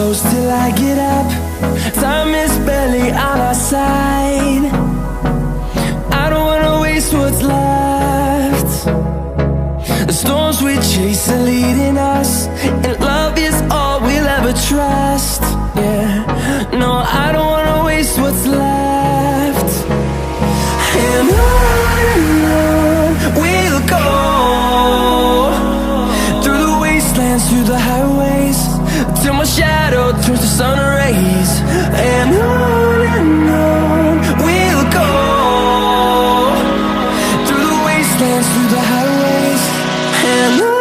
close till I get up. Time is barely on our side. I don't wanna waste what's left. The storms we chase are leading us, and love is all we'll ever trust. Yeah, no, I don't wanna waste what's left. And on we'll go, through the wastelands, through the highways, till my shadow turns to sun rays. And on we'll go, through the wastelands, through the highways, and on.